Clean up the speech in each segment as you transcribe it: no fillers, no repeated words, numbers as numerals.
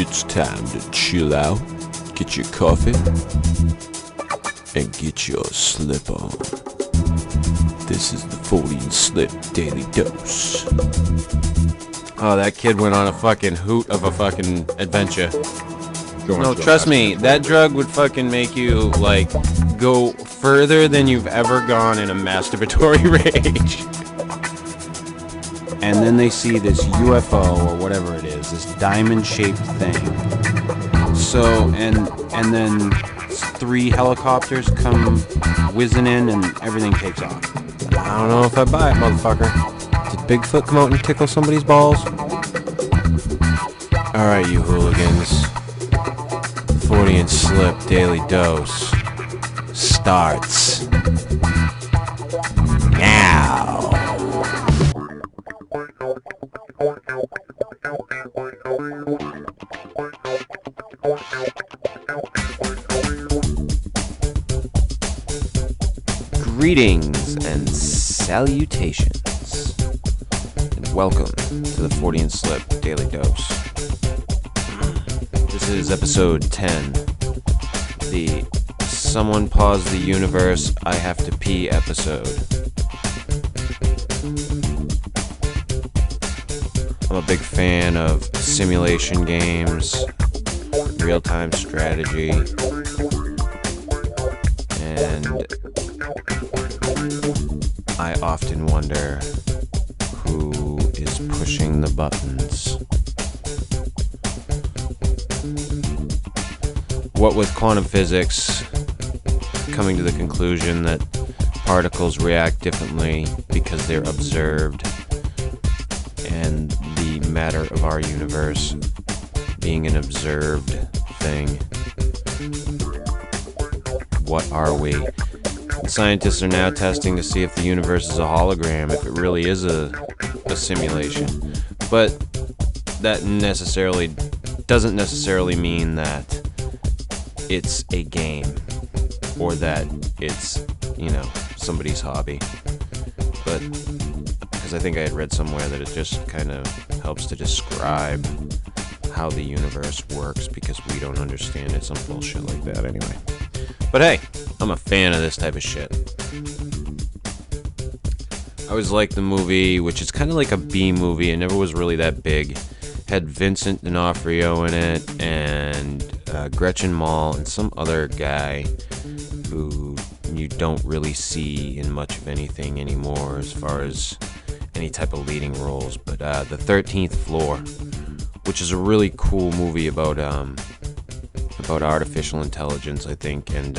It's time to chill out, get your coffee, and get your slip on. This is the Fortean Slip Daily Dose. Oh, that kid went on a fucking hoot of a fucking adventure. No, trust me, that drug would fucking make you, like, go further than you've ever gone in a masturbatory rage. And then they see this UFO or whatever it is, this diamond-shaped thing. So, and then 3 helicopters come whizzing in and everything takes off. I don't know if I buy it, motherfucker. Did Bigfoot come out and tickle somebody's balls? Alright, you hooligans. Fortean Slip Daily Dose starts now. Greetings and salutations, and welcome to the Fortean Slip Daily Dose. This is episode 10, the Someone Pause the Universe, I Have to Pee episode. I'm a big fan of simulation games, real-time strategy, and I often wonder who is pushing the buttons. What with quantum physics coming to the conclusion that particles react differently because they're observed, and the matter of our universe being an observed thing. What are we? Scientists are now testing to see if the universe is a hologram, if it really is a simulation. But that doesn't necessarily mean that it's a game or that it's, somebody's hobby. But because I think I had read somewhere that it just kind of helps to describe how the universe works because we don't understand it, some bullshit like that anyway. But hey, I'm a fan of this type of shit. I always liked the movie, which is kind of like a B movie. It never was really that big. Had Vincent D'Onofrio in it, and Gretchen Mol, and some other guy who you don't really see in much of anything anymore as far as any type of leading roles. But The 13th Floor, which is a really cool movie about artificial intelligence, I think, and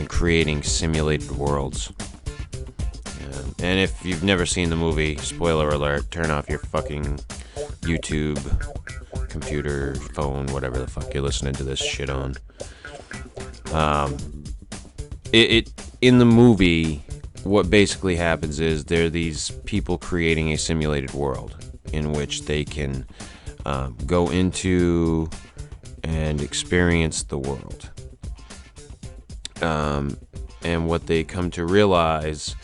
creating simulated worlds. And if you've never seen the movie, spoiler alert, turn off your fucking YouTube, computer, phone, whatever the fuck you're listening to this shit on. In the movie, what basically happens is there are these people creating a simulated world in which they can go into and experience the world. And what they come to realize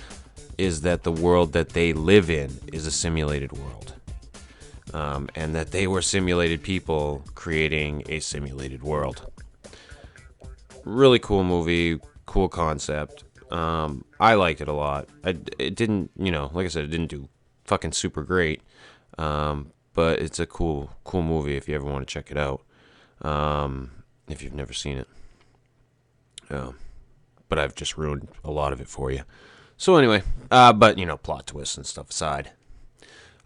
is that the world that they live in is a simulated world. And that they were simulated people creating a simulated world. Really cool movie, cool concept. I liked it a lot. It didn't, like I said, it didn't do fucking super great. But it's a cool movie if you ever want to check it out. If you've never seen it. But I've just ruined a lot of it for you. So anyway, but plot twists and stuff aside.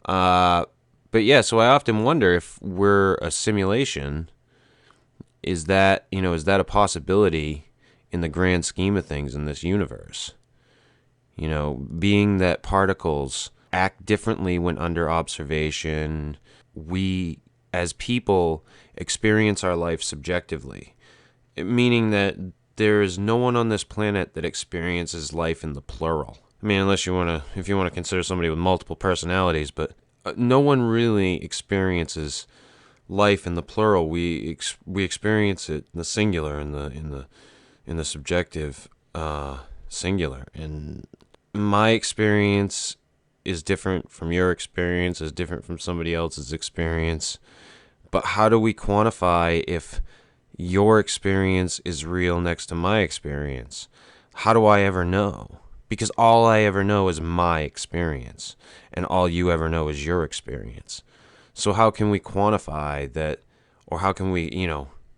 But yeah, so I often wonder if we're a simulation. Is that a possibility in the grand scheme of things in this universe? Being that particles act differently when under observation, we as people experience our life subjectively, meaning that there is no one on this planet that experiences life in the plural. I mean, if you want to consider somebody with multiple personalities, but no one really experiences life in the plural. We experience it in the singular, in the subjective singular. And my experience is different from your experience, is different from somebody else's experience. But how do we quantify if your experience is real next to my experience? How do I ever know? Because all I ever know is my experience, and all you ever know is your experience. So how can we quantify that, or how can we,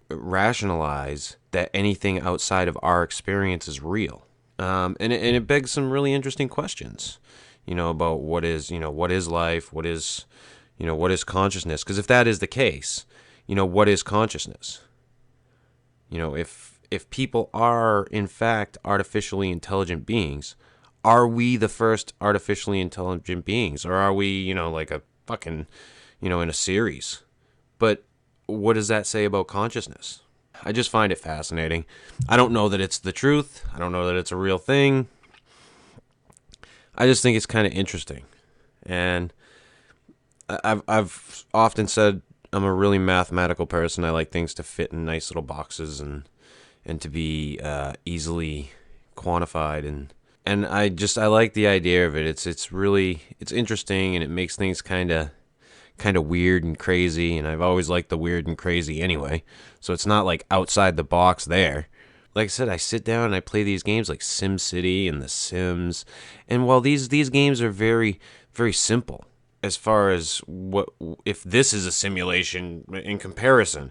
rationalize that anything outside of our experience is real? And it begs some really interesting questions, about what is life, what is consciousness? Because if that is the case, what is consciousness? If people are in fact artificially intelligent beings, are we the first artificially intelligent beings, or are we, like a fucking, in a series? But what does that say about consciousness? I just find it fascinating. I don't know that it's the truth. I don't know that it's a real thing. I just think it's kind of interesting. And I've often said I'm a really mathematical person. I like things to fit in nice little boxes and to be easily quantified, and I like the idea of it. It's really interesting, and it makes things kind of weird and crazy, and I've always liked the weird and crazy anyway. So it's not like outside the box there. Like I said, I sit down and I play these games like SimCity and The Sims, and while these games are very, very simple as far as what if this is a simulation in comparison,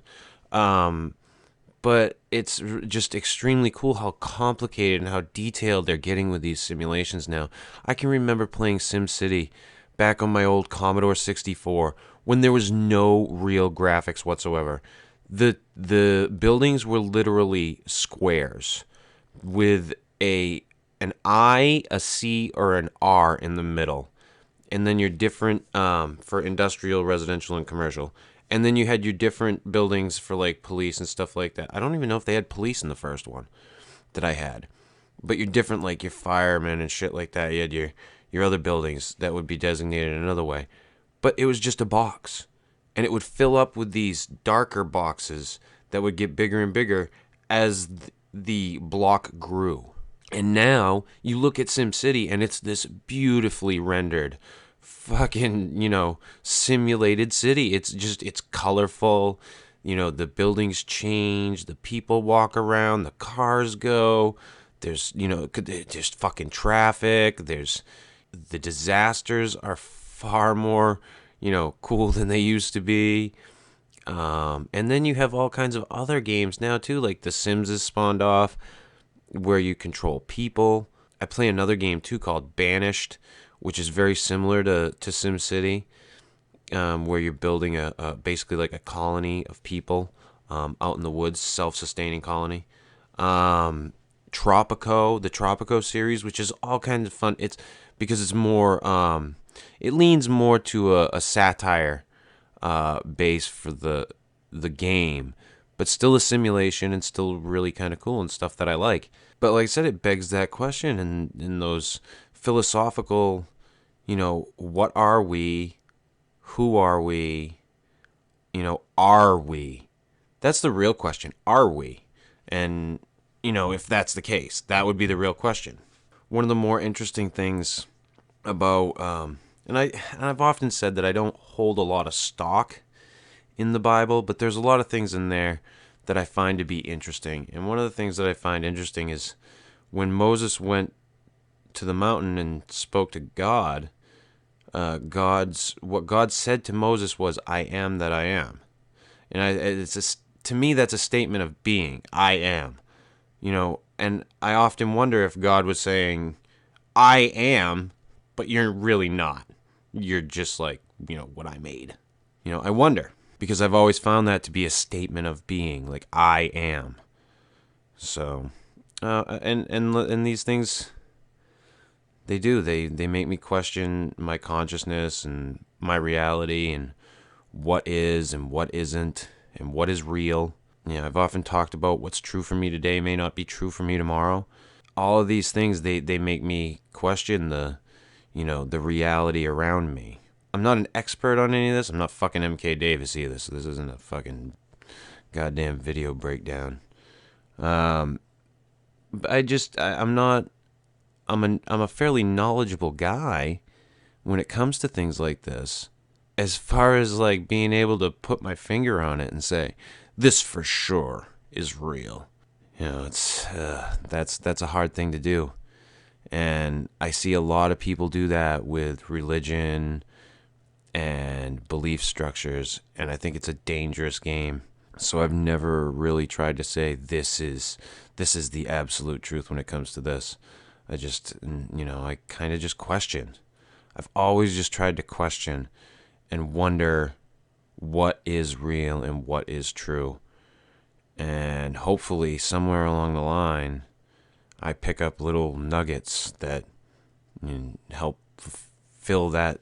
but it's just extremely cool how complicated and how detailed they're getting with these simulations now. I can remember playing SimCity back on my old Commodore 64 when there was no real graphics whatsoever. The buildings were literally squares with an I, a C, or an R in the middle. And then your different, for industrial, residential, and commercial. And then you had your different buildings for like police and stuff like that. I don't even know if they had police in the first one that I had. But your different, like your firemen and shit like that. You had your other buildings that would be designated another way. But it was just a box. And it would fill up with these darker boxes that would get bigger and bigger as the block grew. And now you look at SimCity and it's this beautifully rendered fucking, simulated city. It's colorful. The buildings change, the people walk around, the cars go. There's, just fucking traffic. The disasters are far more, cool than they used to be. And then you have all kinds of other games now too, like The Sims is spawned off, where you control people. I play another game too called Banished, which is very similar to SimCity, where you're building a basically like a colony of people out in the woods, self-sustaining colony. Tropico, the Tropico series, which is all kinds of fun. It's because it's more, it leans more to a satire base for the game, but still a simulation and still really kind of cool and stuff that I like. But like I said, it begs that question and in those philosophical, what are we? Who are we? Are we? That's the real question. Are we? And, if that's the case, that would be the real question. One of the more interesting things about, and I've often said that I don't hold a lot of stock in the Bible, but there's a lot of things in there that I find to be interesting. And one of the things that I find interesting is when Moses went to the mountain and spoke to God, what God said to Moses was, "I am that I am." And to me, that's a statement of being. I am. And I often wonder if God was saying, "I am," but you're really not. You're just like, what I made. I wonder. Because I've always found that to be a statement of being, like I am. So, and these things, they do. They make me question my consciousness and my reality and what is and what isn't and what is real. I've often talked about what's true for me today may not be true for me tomorrow. All of these things, they make me question the reality around me. I'm not an expert on any of this. I'm not fucking MK Davis either, so this isn't a fucking goddamn video breakdown. But I'm a fairly knowledgeable guy when it comes to things like this. as far as like being able to put my finger on it and say, this for sure is real. It's that's a hard thing to do. And I see a lot of people do that with religion and belief structures, and I think it's a dangerous game. So I've never really tried to say this is the absolute truth when it comes to this. I kind of just question. I've always just tried to question and wonder what is real and what is true. And hopefully somewhere along the line, I pick up little nuggets that help fill the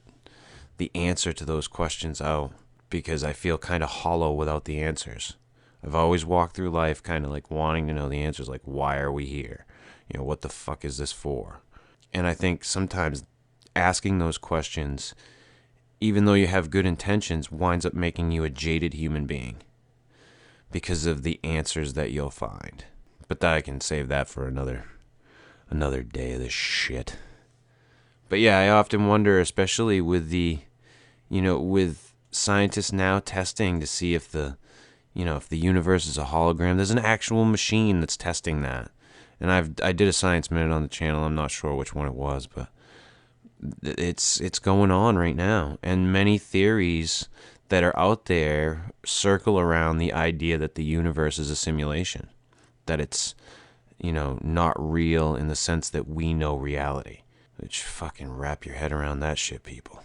answer to those questions out, because I feel kind of hollow without the answers. I've always walked through life kind of like wanting to know the answers, like, why are we here? What the fuck is this for? And I think sometimes asking those questions, even though you have good intentions, winds up making you a jaded human being because of the answers that you'll find. But I can save that for another day of this shit. But yeah, I often wonder, especially with with scientists now testing to see if the universe is a hologram. There's an actual machine that's testing that. And I did a Science Minute on the channel. I'm not sure which one it was, but it's going on right now. And many theories that are out there circle around the idea that the universe is a simulation, that it's not real in the sense that we know reality. Which, fucking wrap your head around that shit, people.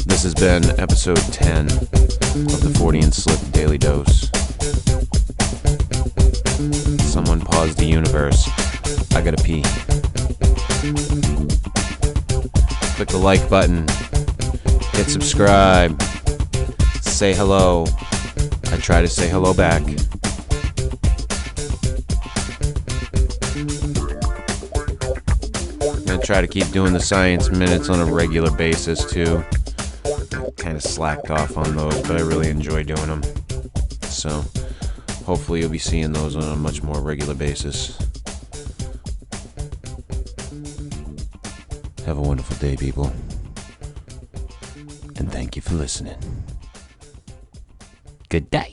This has been episode 10 of the Fortean Slip Daily Dose. Someone pause the universe. I gotta pee. Click the like button. Hit subscribe. Say hello. I try to say hello back. I'm gonna try to keep doing the Science Minutes on a regular basis too. I kind of slacked off on those, but I really enjoy doing them. So hopefully you'll be seeing those on a much more regular basis. Have a wonderful day, people. And thank you for listening. Good day.